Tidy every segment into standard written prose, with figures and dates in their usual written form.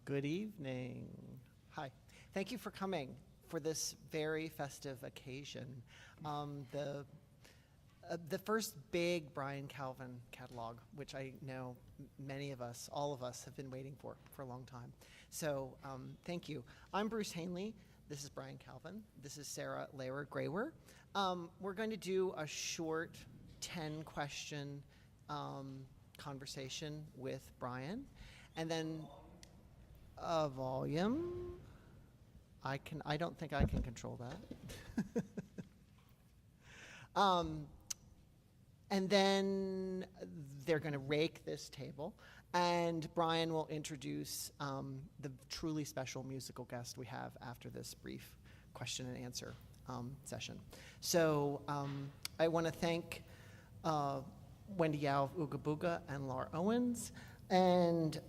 Good evening. Hi. Thank you for coming for this very festive occasion. The first big Brian Calvin catalog, which I know many of us, all of us, have been waiting for a long time. So thank you. I'm Bruce Hainley. This is Brian Calvin. This is Sarah Lehrer-Graiwer. We're going to do a short 10-question conversation with Brian, and then volume. I don't think I can control that. And then they're going to rake this table, and Brian will introduce the truly special musical guest we have after this brief question and answer session. So I want to thank Wendy Yao of Ooga Booga and Laura Owens, and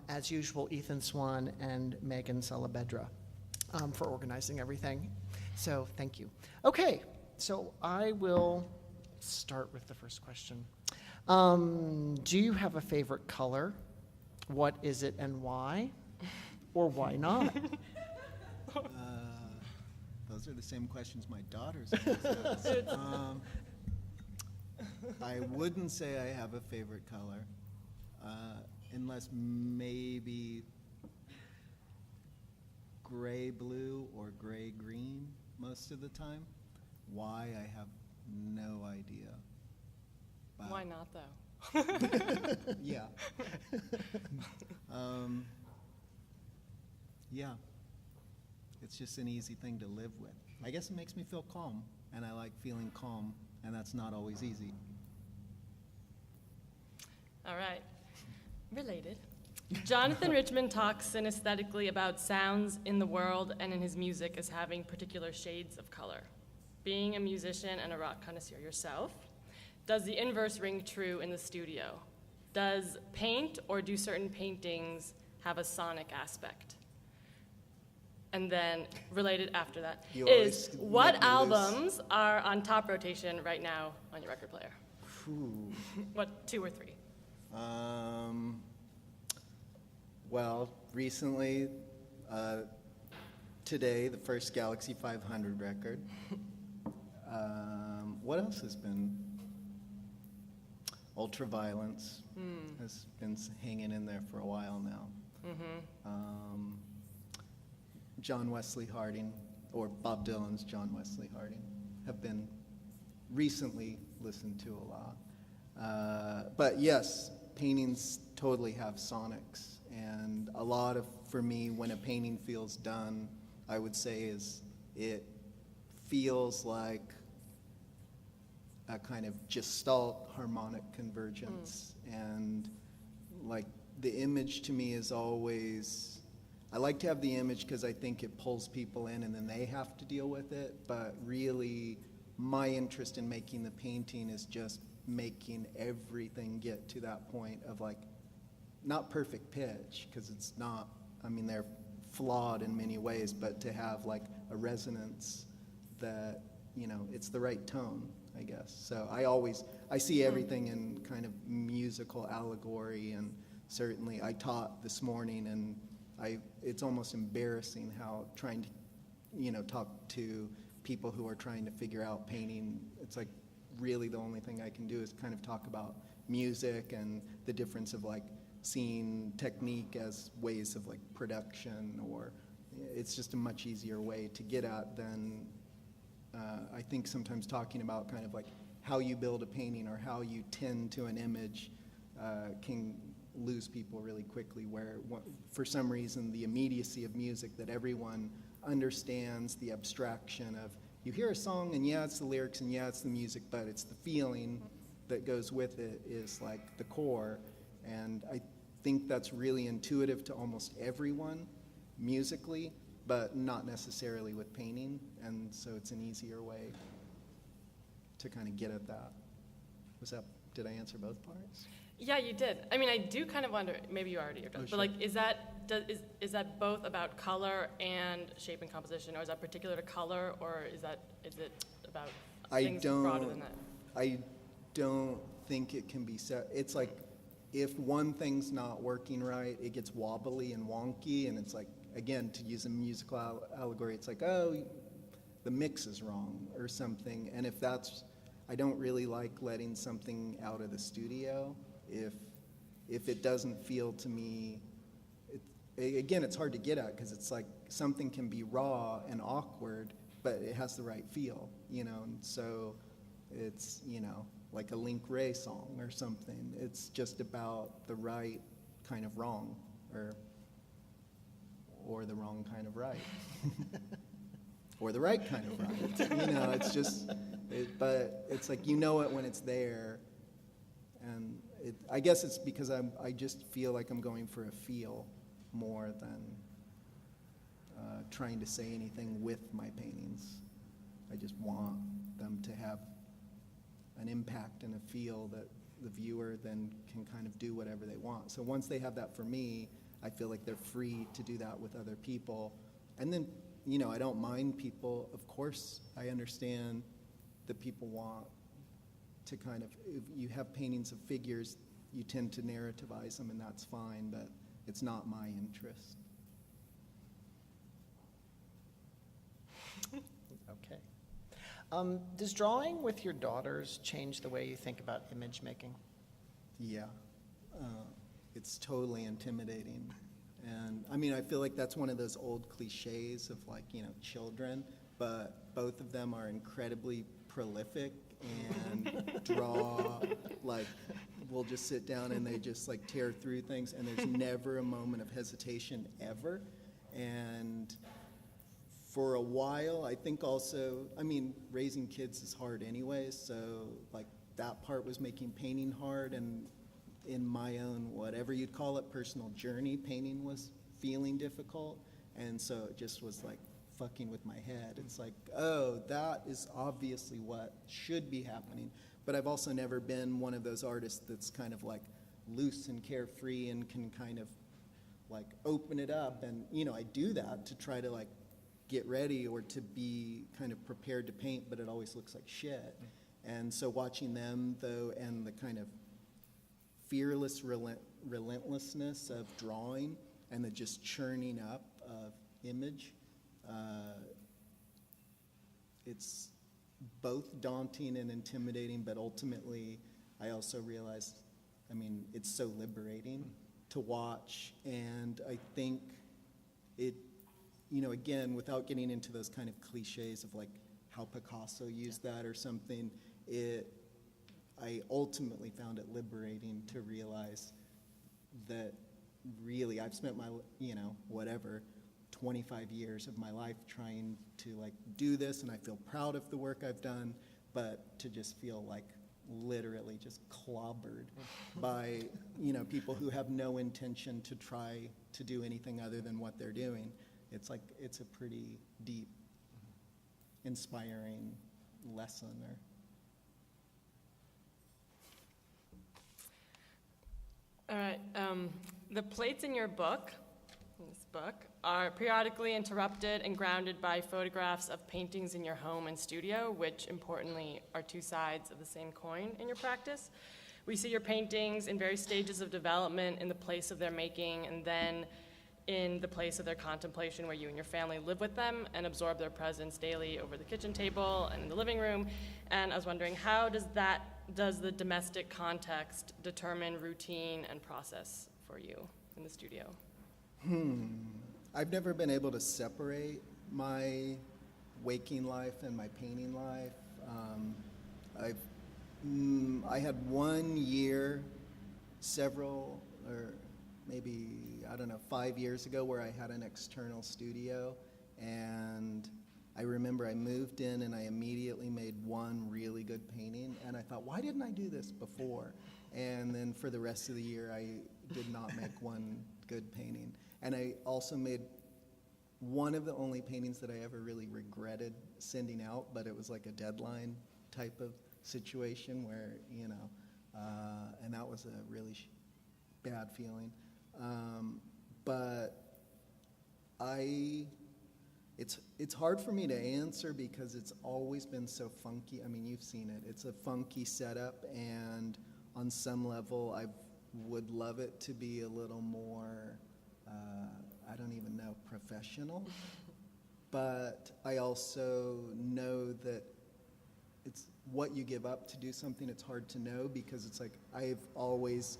as usual, Ethan Swan and Megan Salabedra for organizing everything. So thank you. Okay, so I will start with the first question. Do you have a favorite color? What is it and why? Or why not? Those are the same questions my daughter's asking. I wouldn't say I have a favorite color, unless maybe gray-blue or gray-green most of the time. Why, I have no idea. But why not, though? yeah. Yeah. It's just an easy thing to live with. I guess it makes me feel calm, and I like feeling calm, and that's not always easy. All right. Related. Jonathan Richman talks synesthetically about sounds in the world and in his music as having particular shades of color. Being a musician and a rock connoisseur yourself, does the inverse ring true in the studio? Does paint or do certain paintings have a sonic aspect? And then, related after that, is what albums are on top rotation right now on your record player? Ooh. What, 2 or 3? Well, recently, today, the first Galaxy 500 record. What else has been? Ultraviolence has been hanging in there for a while now. Mm-hmm. John Wesley Harding, or Bob Dylan's John Wesley Harding, have been recently listened to a lot. But yes, paintings totally have sonics. And a lot of, for me, when a painting feels done, I would say is it feels like a kind of gestalt harmonic convergence. And like the image to me is always, I like to have the image because I think it pulls people in and then they have to deal with it. But really, my interest in making the painting is just making everything get to that point of like, not perfect pitch, because it's not, I mean, they're flawed in many ways, but to have like a resonance that, you know, it's the right tone, I guess. So I see everything in kind of musical allegory, and certainly I taught this morning, and it's almost embarrassing how trying to, you know, talk to people who are trying to figure out painting, it's like really the only thing I can do is kind of talk about music and the difference of like seeing technique as ways of like production, or it's just a much easier way to get at than I think sometimes talking about kind of like how you build a painting or how you tend to an image can lose people really quickly, where for some reason the immediacy of music that everyone understands, the abstraction of you hear a song and yeah, it's the lyrics and yeah, it's the music, but it's the feeling that goes with it is like the core. And I think that's really intuitive to almost everyone musically, but not necessarily with painting. And so it's an easier way to kind of get at that. Did I answer both parts? Yeah, you did. I mean, I do kind of wonder, maybe you already are done, but like, is that both about color and shape and composition, or is that particular to color, or is it about things broader than that? I don't think it can be set. It's like if one thing's not working right, it gets wobbly and wonky, and it's like, again, to use a musical allegory, it's like, oh, the mix is wrong or something. And if that's, I don't really like letting something out of the studio if it doesn't feel to me, again, it's hard to get at because it's like something can be raw and awkward, but it has the right feel, you know, and so it's, you know, like a Link Ray song or something. It's just about the right kind of wrong, or the wrong kind of right, or the right kind of right. You know, it's just, but it's like, you know it when it's there, and I guess it's because I just feel like I'm going for a feel more than trying to say anything with my paintings. I just want them to have an impact and a feel that the viewer then can kind of do whatever they want. So once they have that for me, I feel like they're free to do that with other people. And then, you know, I don't mind people. Of course, I understand that people want to kind of, if you have paintings of figures, you tend to narrativize them, and that's fine, but it's not my interest. Okay. Does drawing with your daughters change the way you think about image making? Yeah, it's totally intimidating. And I mean, I feel like that's one of those old cliches of, like, you know, children, but both of them are incredibly prolific and draw, like, we'll just sit down and they just like tear through things, and there's never a moment of hesitation ever. And for a while, I think also, I mean, raising kids is hard anyways, so like that part was making painting hard, and in my own, whatever you'd call it, personal journey, painting was feeling difficult, and so it just was like fucking with my head. It's like, oh, that is obviously what should be happening, but I've also never been one of those artists that's kind of like loose and carefree and can kind of like open it up, and, you know, I do that to try to like get ready or to be kind of prepared to paint, but it always looks like shit. And so watching them, though, and the kind of fearless relentlessness of drawing and the just churning up of image, it's both daunting and intimidating, but ultimately I also realized, I mean, it's so liberating to watch, and I think it, you know, again, without getting into those kind of cliches of like how Picasso used that or something, I ultimately found it liberating to realize that really I've spent my, you know, whatever, 25 years of my life trying to like do this, and I feel proud of the work I've done, but to just feel like literally just clobbered by, you know, people who have no intention to try to do anything other than what they're doing. It's like, it's a pretty deep, inspiring lesson. All right. The plates in your book, this book, are periodically interrupted and grounded by photographs of paintings in your home and studio, which importantly are two sides of the same coin in your practice. We see your paintings in various stages of development in the place of their making, and then in the place of their contemplation, where you and your family live with them and absorb their presence daily over the kitchen table and in the living room. And I was wondering, how does the domestic context determine routine and process for you in the studio? I've never been able to separate my waking life and my painting life. I had 1 year, several, or maybe, I don't know, 5 years ago, where I had an external studio, and I remember I moved in and I immediately made one really good painting, and I thought, why didn't I do this before? And then for the rest of the year, I did not make one good painting. And I also made one of the only paintings that I ever really regretted sending out, but it was like a deadline type of situation where, you know, and that was a really bad feeling. But it's hard for me to answer because it's always been so funky. I mean, you've seen it. It's a funky setup, and on some level, would love it to be a little more, I don't even know, professional. But I also know that it's what you give up to do something. It's hard to know, because it's like I've always,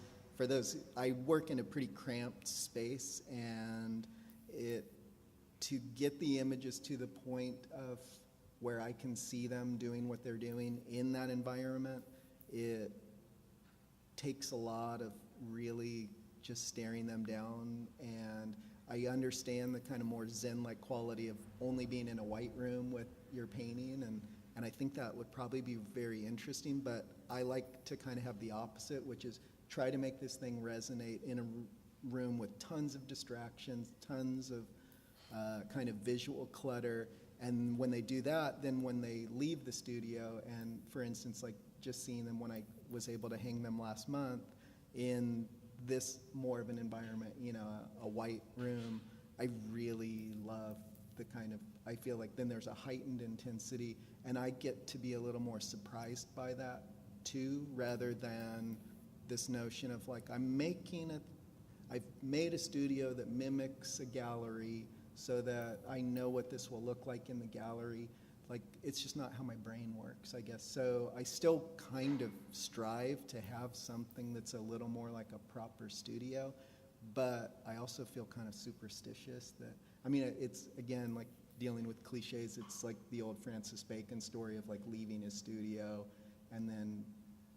I work in a pretty cramped space, and to get the images to the point of where I can see them doing what they're doing in that environment, it takes a lot of really just staring them down. And I understand the kind of more Zen-like quality of only being in a white room with your painting, and I think that would probably be very interesting, but I like to kind of have the opposite, which is try to make this thing resonate in a room with tons of distractions, tons of kind of visual clutter. And when they do that, then when they leave the studio, and for instance, like just seeing them when I was able to hang them last month in this more of an environment, you know, a white room, I really love the kind of, I feel like then there's a heightened intensity, and I get to be a little more surprised by that too, rather than this notion of like, I've made a studio that mimics a gallery so that I know what this will look like in the gallery. Like, it's just not how my brain works, I guess. So I still kind of strive to have something that's a little more like a proper studio, but I also feel kind of superstitious that, I mean, it's, again, like dealing with cliches. It's like the old Francis Bacon story of like leaving his studio and then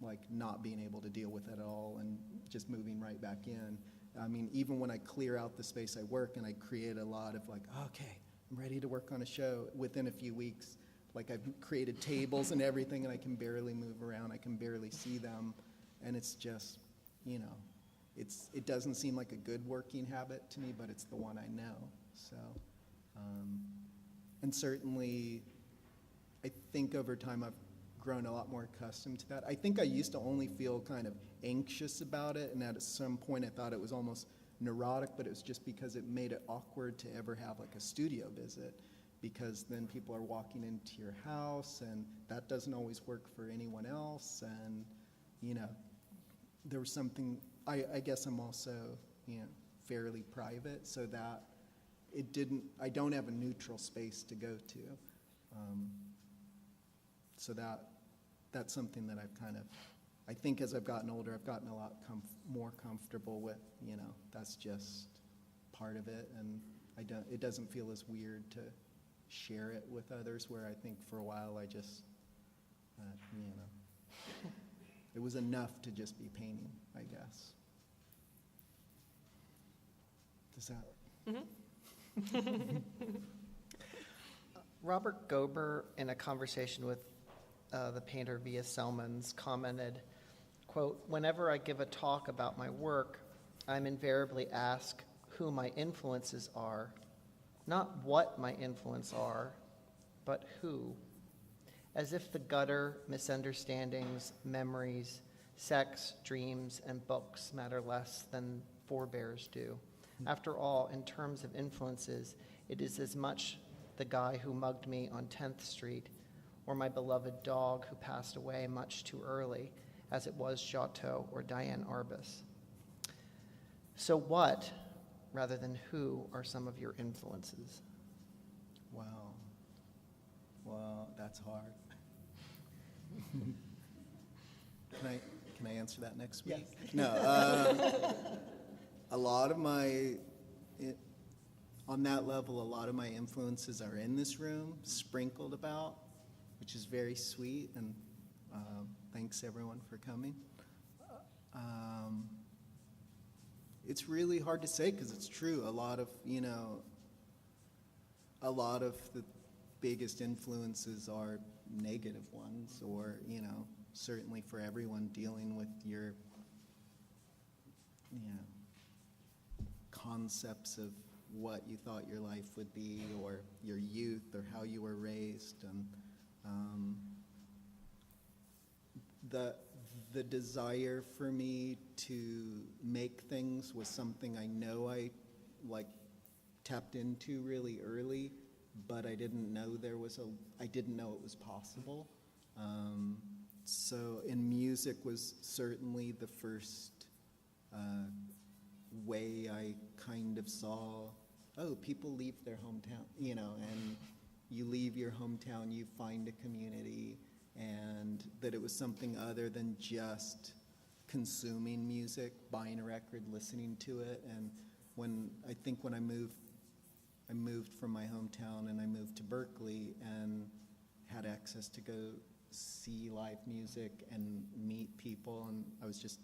like not being able to deal with it at all and just moving right back in. I mean, even when I clear out the space I work and I create a lot of like, okay, I'm ready to work on a show, within a few weeks, like I've created tables and everything, and I can barely move around, I can barely see them, and it's just, you know, it doesn't seem like a good working habit to me, but it's the one I know. So, and certainly, I think over time I've grown a lot more accustomed to that. I think I used to only feel kind of anxious about it, and at some point I thought it was almost neurotic, but it was just because it made it awkward to ever have like a studio visit, because then people are walking into your house, and that doesn't always work for anyone else. And, you know, there was something, I guess I'm also, you know, fairly private, so that I don't have a neutral space to go to. So that's something that I've kind of, I think as I've gotten older, I've gotten a lot more comfortable with, you know, that's just part of it, and it doesn't feel as weird to share it with others, where I think for a while I just, you know, it was enough to just be painting, I guess. Does that? Robert Gober, in a conversation with the painter Via Selmans, commented, quote, "Whenever I give a talk about my work, I'm invariably asked who my influences are, not what my influences are, but who, as if the gutter, misunderstandings, memories, sex, dreams, and books matter less than forebears do. After all, in terms of influences, it is as much the guy who mugged me on 10th Street or my beloved dog who passed away much too early, as it was Giotto or Diane Arbus. So what, rather than who, are some of your influences?" Wow. Well, that's hard. Can I answer that next week? Yes. No. A lot of on that level, a lot of my influences are in this room, sprinkled about, which is very sweet, and thanks everyone for coming. It's really hard to say, because it's true. A lot of the biggest influences are negative ones, or, you know, certainly for everyone dealing with your, you know, concepts of what you thought your life would be, or your youth, or how you were raised. And the desire for me to make things was something I know I like tapped into really early, but I didn't know I didn't know it was possible. So, and music was certainly the first way I kind of saw, oh, people leave their hometown, you know, and you leave your hometown, you find a community, and that it was something other than just consuming music, buying a record, listening to it. And when I moved from my hometown and I moved to Berkeley and had access to go see live music and meet people. And I was just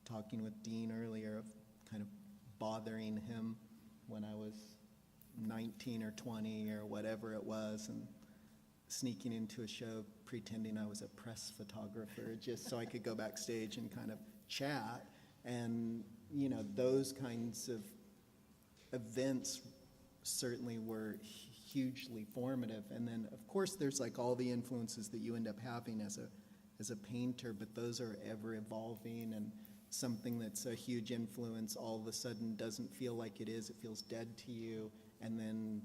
talking with Dean earlier of kind of bothering him when I was 19 or 20 or whatever it was, and sneaking into a show pretending I was a press photographer just so I could go backstage and kind of chat. And, you know, those kinds of events certainly were hugely formative. And then, of course, there's like all the influences that you end up having as a painter, but those are ever evolving, and something that's a huge influence all of a sudden doesn't feel like it is. It feels dead to you, and then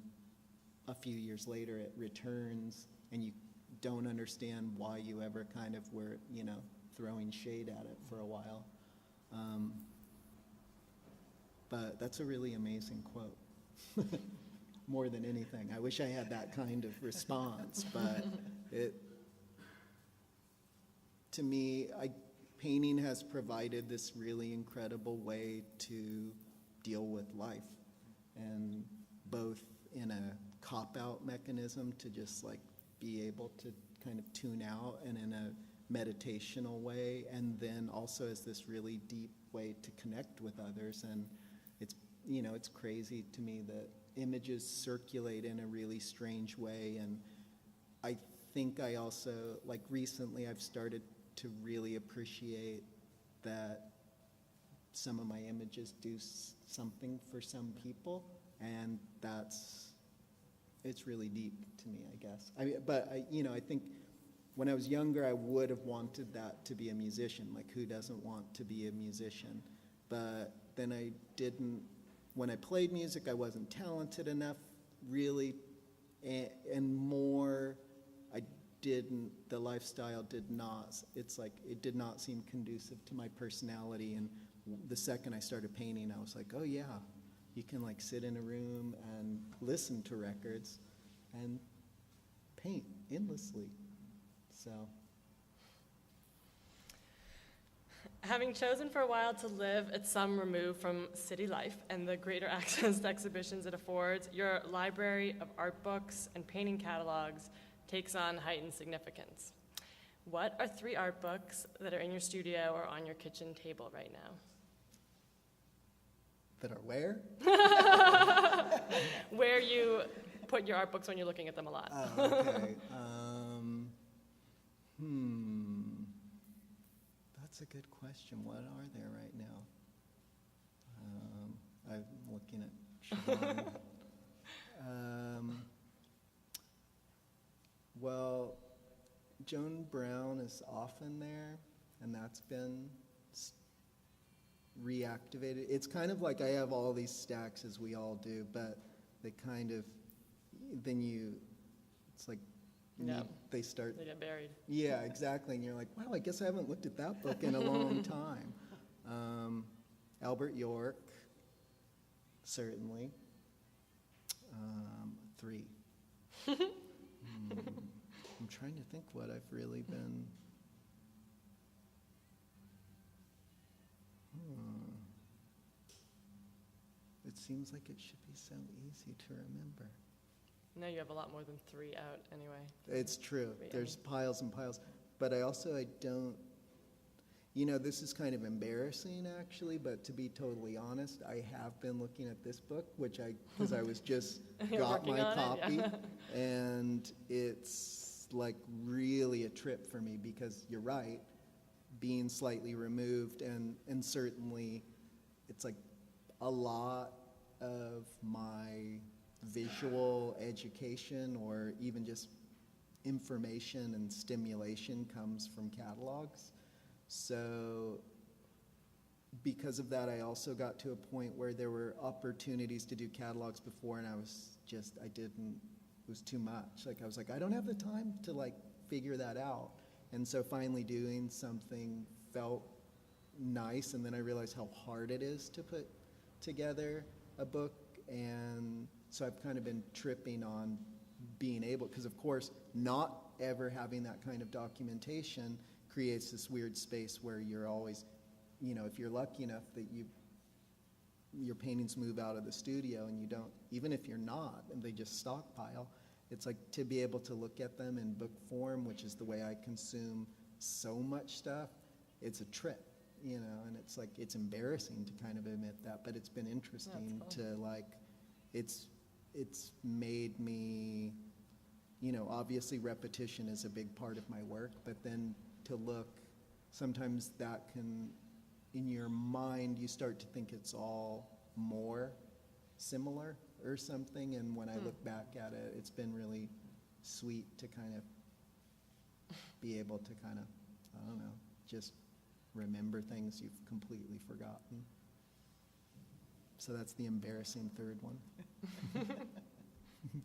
a few years later it returns, and you don't understand why you ever kind of were, you know, throwing shade at it for a while. But that's a really amazing quote. More than anything. I wish I had that kind of response, but to me, painting has provided this really incredible way to deal with life, and both in a cop-out mechanism to just like be able to kind of tune out, and in a meditational way, and then also as this really deep way to connect with others. And it's, you know, it's crazy to me that images circulate in a really strange way. And I think I also, like recently, I've started to really appreciate that some of my images do something for some people, and it's really deep to me, I guess. I think when I was younger, I would have wanted that to be a musician. Like, who doesn't want to be a musician? But then I didn't. When I played music, I wasn't talented enough, really, and more, the lifestyle did not, it's like, it did not seem conducive to my personality. And the second I started painting, I was like, oh yeah, you can like sit in a room and listen to records and paint endlessly, so. Having chosen for a while to live at some remove from city life and the greater access to exhibitions it affords, your library of art books and painting catalogs takes on heightened significance. What are 3 art books that are in your studio or on your kitchen table right now? That are where? Where you put your art books when you're looking at them a lot. Oh, okay. That's a good question. What are there right now? I'm looking at Siobhan. Well, Joan Brown is often there, and that's been reactivated. It's kind of like I have all these stacks, as we all do, but they kind of, it's like, Yeah. they start. They get buried. Yeah, exactly. And you're like, wow, I guess I haven't looked at that book in a long time. Albert York, certainly. 3. I'm trying to think what I've really been. It seems like it should be so easy to remember. No, you have a lot more than 3 out anyway. It's true. Yeah. There's piles and piles. But I don't, this is kind of embarrassing actually, but to be totally honest, I have been looking at this book, because I was just got my copy, yeah. and it's like really a trip for me, because you're right, being slightly removed, and certainly it's like a lot of my visual education, or even just information and stimulation, comes from catalogs. So because of that, I also got to a point where there were opportunities to do catalogs before, and it was too much. Like, I was like, I don't have the time to like figure that out. And so finally doing something felt nice, and then I realized how hard it is to put together a book, and so I've kind of been tripping on being able, because of course not ever having that kind of documentation creates this weird space where you're always, if you're lucky enough that your paintings move out of the studio and you don't, even if you're not, and they just stockpile, it's like to be able to look at them in book form, which is the way I consume so much stuff, it's a trip, and it's like, it's embarrassing to kind of admit that, but it's been interesting to like, it's made me, obviously repetition is a big part of my work, but then to look, sometimes that can, in your mind, you start to think it's all more similar or something, and when I look back at it, it's been really sweet to kind of be able to kind of, I don't know, just remember things you've completely forgotten. So that's the embarrassing third one.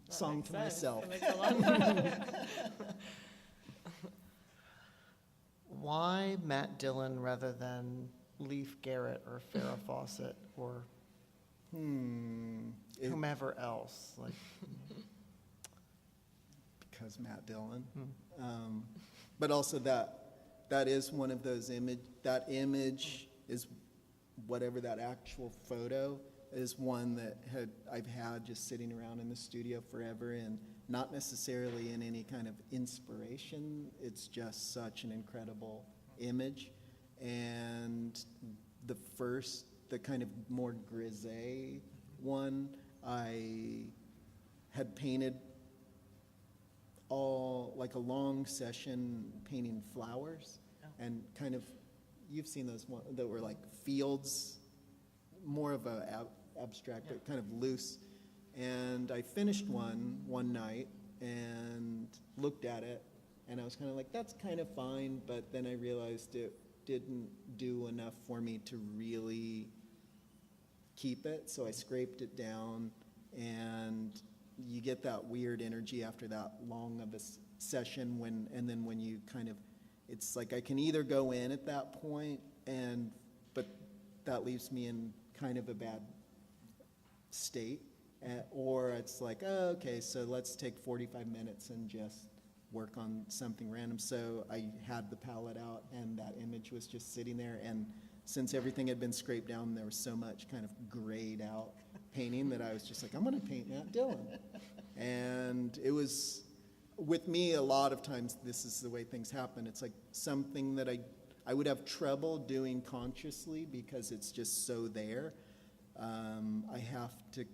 Song to myself. That makes a lot of sense. Why Matt Dillon rather than Leif Garrett or Farrah Fawcett or whomever else? Like, because Matt Dillon. But also that is one of those that image is whatever that actual photo is, one that I've had just sitting around in the studio forever, and not necessarily in any kind of inspiration. It's just such an incredible image. And the kind of more grisé one, I had painted like a long session painting flowers, and kind of, you've seen those that were like fields, more of a abstract, but kind of loose. And I finished one night and looked at it, and I was kind of like, that's kind of fine, but then I realized it didn't do enough for me to really keep it, so I scraped it down, and you get that weird energy after that long of a session and then when you kind of, it's like I can either go in at that point, but that leaves me in kind of a bad state, or it's like, oh, okay, so let's take 45 minutes and just work on something random. So I had the palette out, and that image was just sitting there, and since everything had been scraped down, there was so much kind of grayed out painting that I was just like, I'm going to paint Matt Dillon. And it was, with me, a lot of times this is the way things happen. It's like something that I would have trouble doing consciously because it's just so there. I have to,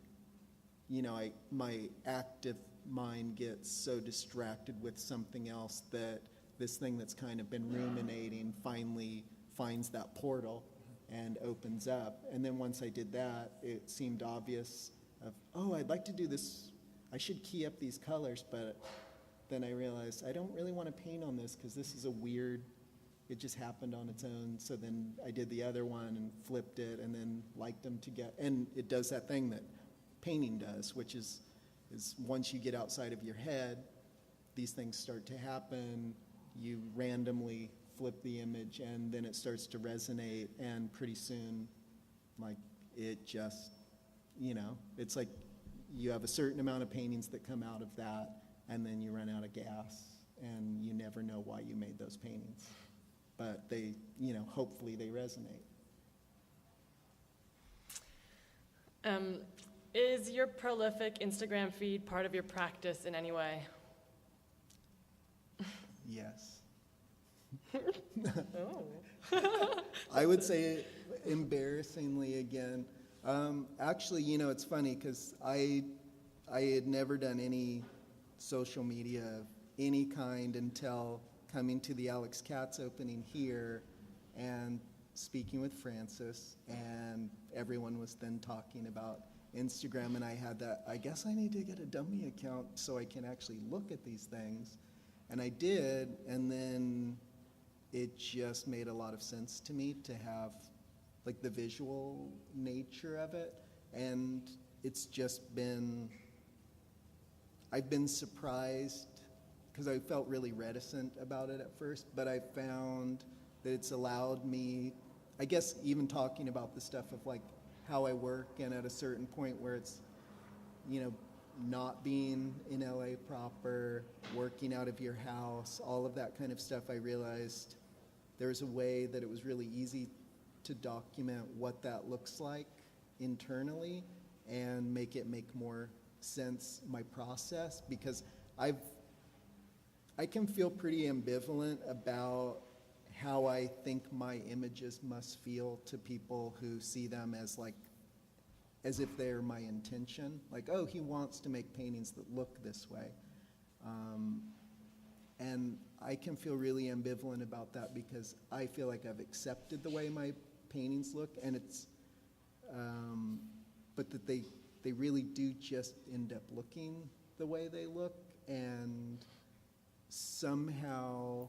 my active mind gets so distracted with something else that this thing that's kind of been ruminating finally finds that portal and opens up. And then once I did that, it seemed obvious of, oh, I'd like to do this. I should key up these colors, but then I realized I don't really want to paint on this because this is a weird, it just happened on its own. So then I did the other one and flipped it and then liked them together. And it does that thing that painting does, which is once you get outside of your head, these things start to happen. You randomly flip the image, and then it starts to resonate, and pretty soon, like, it just, it's like you have a certain amount of paintings that come out of that, and then you run out of gas, and you never know why you made those paintings. But they, hopefully they resonate. Is your prolific Instagram feed part of your practice in any way? Yes. Oh. I would say embarrassingly again. Actually, it's funny because I had never done any social media of any kind until coming to the Alex Katz opening here and speaking with Francis, and everyone was then talking about Instagram, and I had that, I guess I need to get a dummy account so I can actually look at these things. And I did, and then it just made a lot of sense to me to have like the visual nature of it. And it's just been, I've been surprised because I felt really reticent about it at first, but I found that it's allowed me, I guess even talking about the stuff of like how I work, and at a certain point where it's, you know, not being in LA proper, working out of your house, all of that kind of stuff, I realized there's a way that it was really easy to document what that looks like internally and make it make more sense, my process, because I can feel pretty ambivalent about how I think my images must feel to people who see them as like, as if they're my intention. Like, oh, he wants to make paintings that look this way. And I can feel really ambivalent about that because I feel like I've accepted the way my paintings look, and it's, but that they really do just end up looking the way they look, and somehow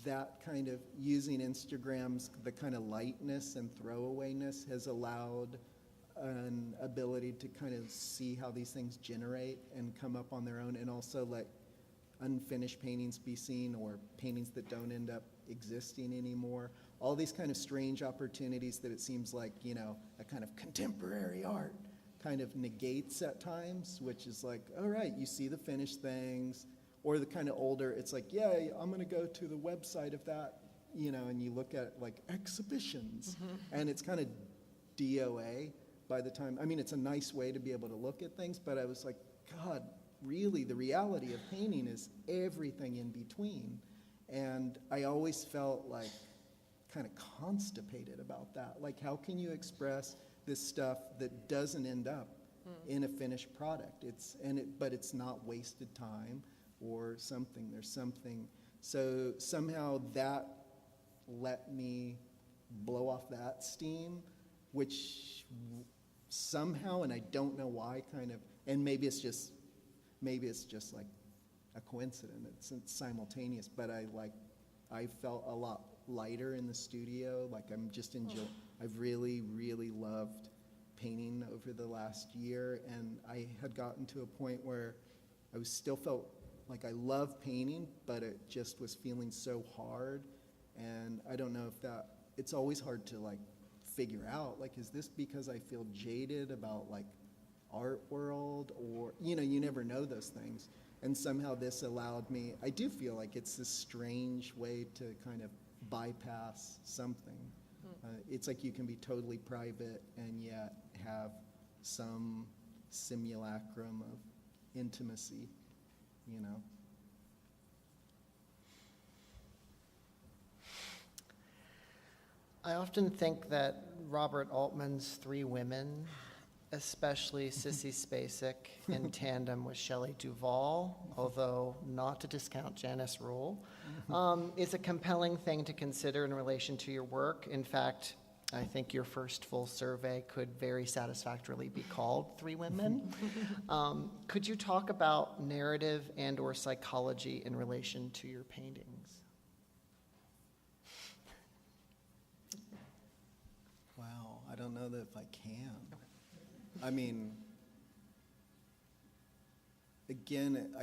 that kind of using Instagram's, the kind of lightness and throwawayness has allowed an ability to kind of see how these things generate and come up on their own, and also let unfinished paintings be seen, or paintings that don't end up existing anymore. All these kind of strange opportunities that it seems like, you know, a kind of contemporary art kind of negates at times, which is like, all right, you see the finished things, or the kind of older, it's like, yeah, I'm gonna go to the website of that, you know, and you look at like exhibitions, and it's kind of DOA by the time, I mean, it's a nice way to be able to look at things, but I was like, God, really, the reality of painting is everything in between. And I always felt like kind of constipated about that. Like, how can you express this stuff that doesn't end up in a finished product? But it's not wasted time or something. There's something. So somehow that let me blow off that steam, which somehow, and I don't know why, kind of, and maybe it's just like a coincidence, it's simultaneous, but I felt a lot lighter in the studio. Like I'm just I've really, really loved painting over the last year, and I had gotten to a point where I still felt like I love painting, but it just was feeling so hard. And I don't know if it's always hard to like figure out, like, is this because I feel jaded about like art world, or, you know, you never know those things. And somehow this allowed me, I do feel like it's this strange way to kind of bypass something. It's like you can be totally private and yet have some simulacrum of intimacy, you know. I often think that Robert Altman's Three Women, especially Sissy Spacek in tandem with Shelley Duvall, although not to discount Janice Rule, is a compelling thing to consider in relation to your work. In fact, I think your first full survey could very satisfactorily be called Three Women. Could you talk about narrative and or psychology in relation to your paintings? Wow, I don't know that if I can. I mean, again,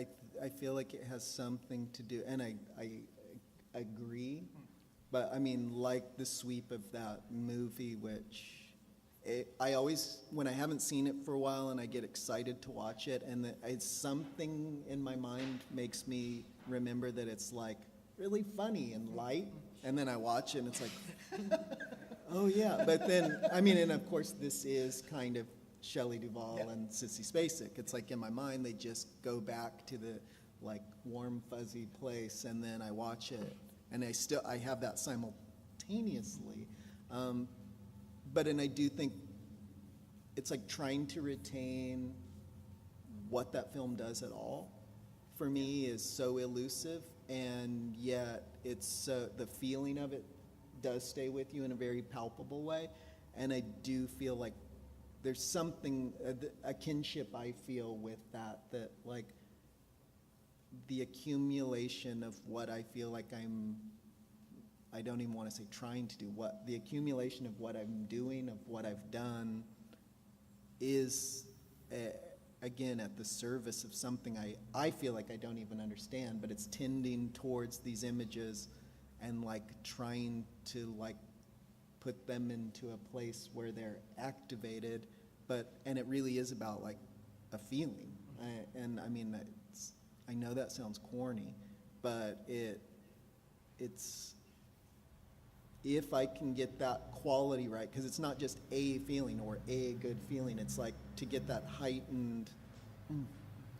I feel like it has something to do, and I agree, but I mean, like the sweep of that movie, which I always, when I haven't seen it for a while and I get excited to watch it, and it's something in my mind makes me remember that it's like really funny and light, and then I watch it and it's like, oh yeah, but then, I mean, and of course this is kind of Shelley Duvall and Sissy Spacek. It's like in my mind they just go back to the like warm fuzzy place, and then I watch it and I have that simultaneously. And I do think it's like trying to retain what that film does at all for me is so elusive, and yet it's the feeling of it does stay with you in a very palpable way. And I do feel like there's something, a kinship I feel with that like the accumulation of what I feel like I don't even want to say trying to do, the accumulation of what I'm doing, of what I've done is, again, at the service of something I feel like I don't even understand, but it's tending towards these images and like trying to like put them into a place where they're activated, and it really is about like a feeling. And I mean, I know that sounds corny, but it's if I can get that quality right, because it's not just a feeling or a good feeling, it's like to get that heightened,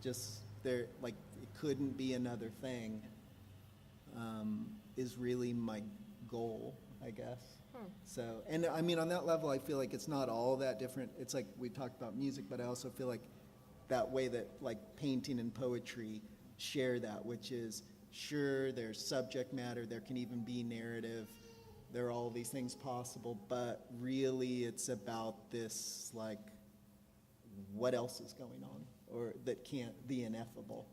just there, like it couldn't be another thing, is really my goal, I guess. So, and I mean, on that level, I feel like it's not all that different. It's like we talked about music, but I also feel like that way that like painting and poetry share that, which is, sure, there's subject matter, there can even be narrative, there are all these things possible, but really it's about this, like, what else is going on, or that can't, the ineffable,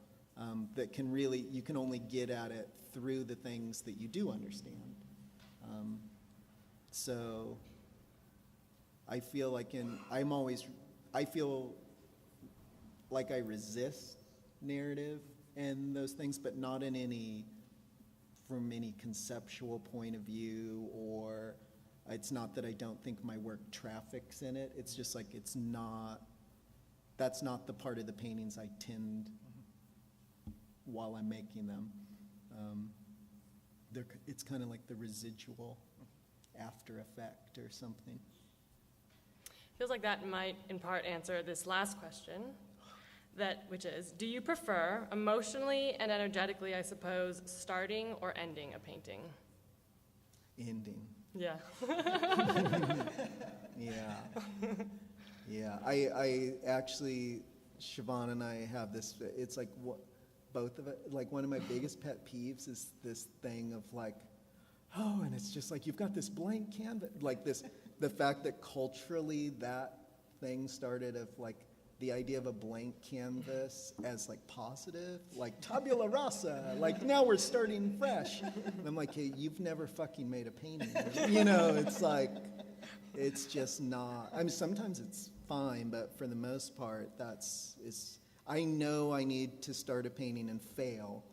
that can really, you can only get at it through the things that you do understand. So I feel like I feel like I resist narrative and those things, but not in from any conceptual point of view, or it's not that I don't think my work traffics in it. It's just like that's not the part of the paintings I tend while I'm making them. It's kind of like the residual after effect or something. Feels like that might in part answer this last question, which is, do you prefer emotionally and energetically, I suppose, starting or ending a painting? Ending. Yeah. Yeah. I actually, Siobhan and I have this, it's like both of it, like one of my biggest pet peeves is this thing of like, oh, and it's just like you've got this blank canvas, like the fact that culturally that thing started of like the idea of a blank canvas as like positive, like tabula rasa, like now we're starting fresh. And I'm like, hey, you've never fucking made a painting. You know, it's like, it's just not, I mean, sometimes it's fine, but for the most part, I know I need to start a painting and fail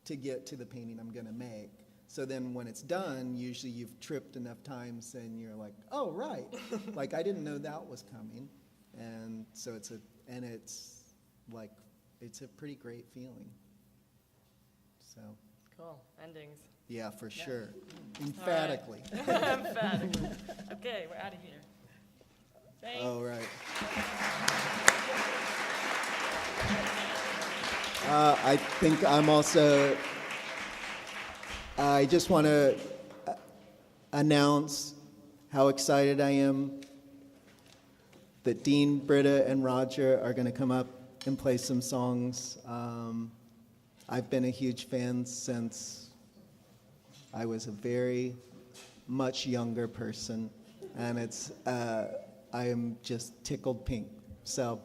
to get to the painting I'm gonna make. So then when it's done, usually you've tripped enough times and you're like, oh, right. Like, I didn't know that was coming. And so it's a pretty great feeling. So. Cool, endings. Yeah, for sure. Emphatically. Emphatically. Okay, we're out of here. Thanks. Oh, right. I think I'm also, I just want to announce how excited I am that Dean, Britta, and Roger are going to come up and play some songs. I've been a huge fan since I was a very much younger person, and I am just tickled pink. So.